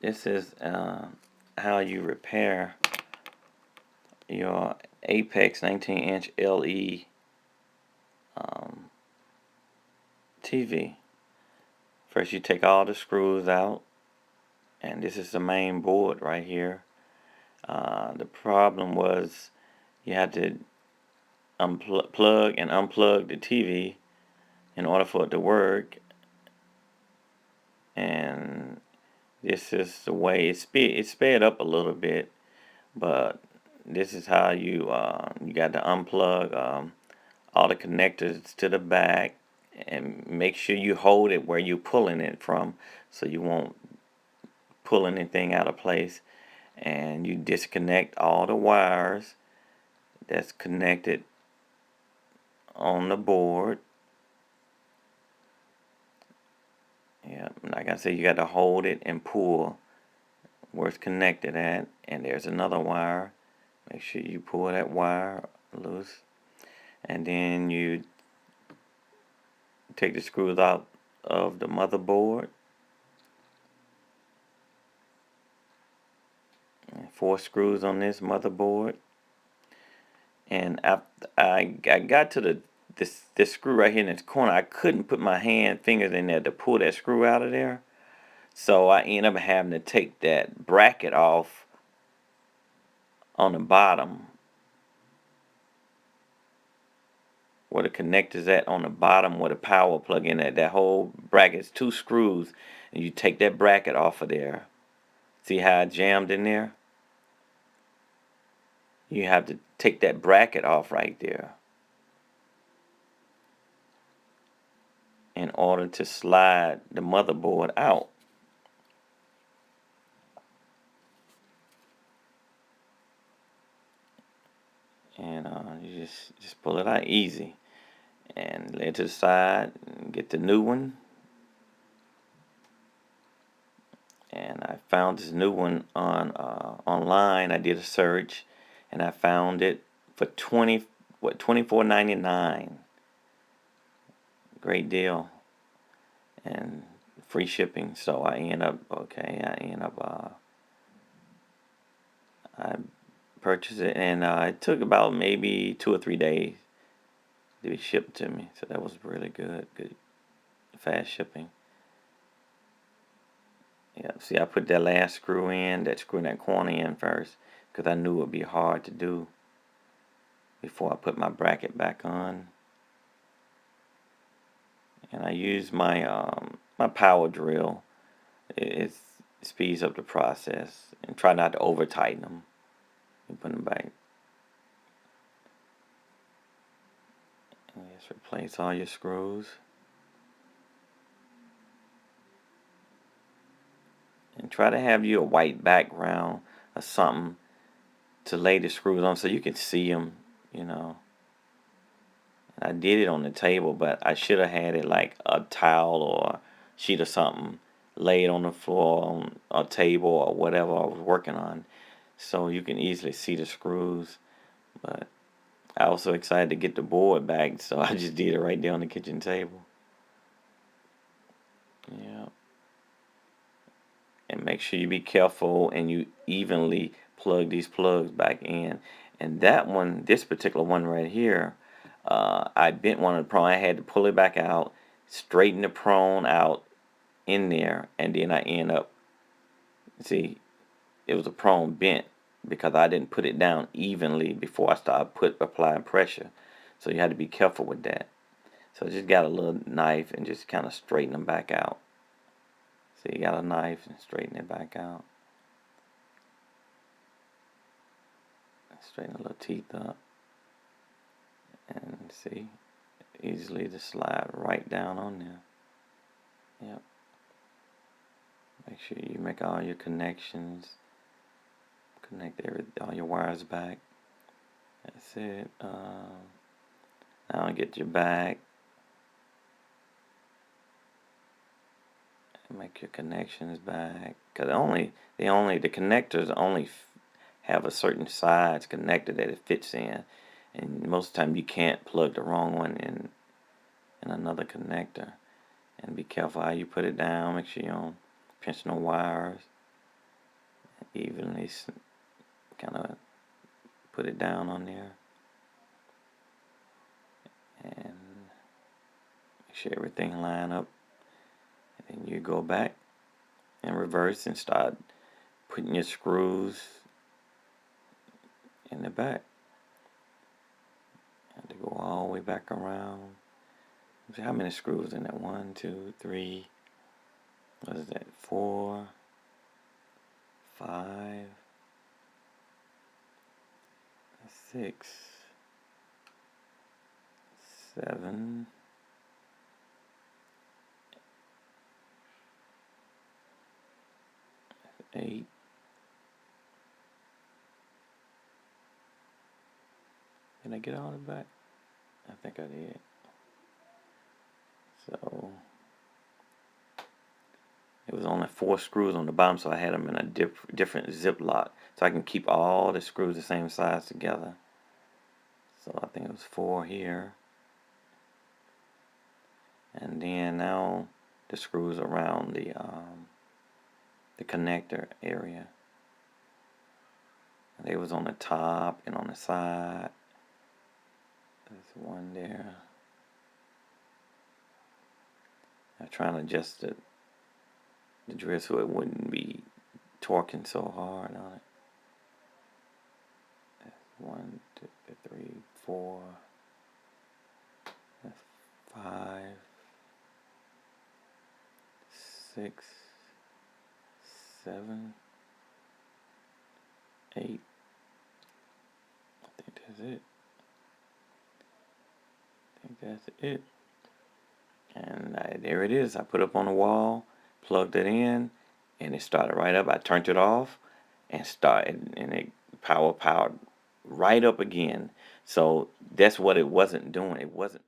This is how you repair your Apex 19-inch LE TV. First you take all the screws out, and this is the main board right here. The problem was you had to plug and unplug the TV in order for it to work, and this is the way it sped up a little bit, but this is how you got to unplug all the connectors to the back, and make sure you hold it where you're pulling it from so you won't pull anything out of place. And you disconnect all the wires that's connected on the board. Yeah, like I said, you got to hold it and pull where it's connected at, and there's another wire. Make sure you pull that wire loose, and then you take the screws out of the motherboard. 4 screws on this motherboard, and after I got to this screw right here in this corner, I couldn't put my fingers in there to pull that screw out of there, so I ended up having to take that bracket off on the bottom where the connector's at, on the bottom where the power plug in at. That whole bracket's 2 screws, and you take that bracket off of there. See how it jammed in there? You have to take that bracket off right there in order to slide the motherboard out. And you just pull it out easy and lay it to the side and get the new one. And I found this new one on online. I did a search, and I found it for $24.99. Great deal, and free shipping. So I purchased it, and it took about maybe 2 or 3 days to be shipped to me. So that was really good fast shipping. Yeah, see, I put that last screw in, that corner in first, because I knew it would be hard to do before I put my bracket back on. And I use my my power drill. It speeds up the process, and try not to over tighten them and put them back. And just replace all your screws. And try to have you a white background or something to lay the screws on so you can see them, you know. I did it on the table, but I should have had it like a towel or a sheet or something laid on the floor on a table or whatever I was working on, so you can easily see the screws. But I was so excited to get the board back, so I just did it right there on the kitchen table. Yeah. And make sure you be careful and you evenly plug these plugs back in. And that one, this particular one right here, I bent one of the prong. I had to pull it back out, straighten the prong out in there, and then I end up, see, it was a prong bent because I didn't put it down evenly before I started applying pressure. So you had to be careful with that. So I just got a little knife and just kind of straighten them back out. So you got a knife and straighten it back out. Straighten the little teeth up. And see, easily to slide right down on there. Yep. Make sure you make all your connections. Connect all your wires back. That's it. Now get your back. Make your connections back, because the connectors only have a certain size connector that it fits in, and most of the time you can't plug the wrong one in another connector. And be careful how you put it down. Make sure you don't pinch no wires. evenly kind of put it down on there and make sure everything line up. And then you go back and reverse and start putting your screws in the back. And to go all the way back around. See how many screws in that? 1, 2, 3. What is that? 4, 5, 6, 7, 8. Did I get all the back? I think I did. So it was only 4 screws on the bottom, so I had them in a different zip lock, so I can keep all the screws the same size together. So I think it was 4 here, and then now the screws around the connector area. And they was on the top and on the side. There's one there. I'm trying to adjust the drill so it wouldn't be torquing so hard on it. That's 1, 2, 3, 4. That's 5, 6, 7, 8. I think that's it. And there it is. I put it up on the wall, plugged it in, and it started right up. I turned it off and started, and it powered right up again. So that's what it wasn't doing. It wasn't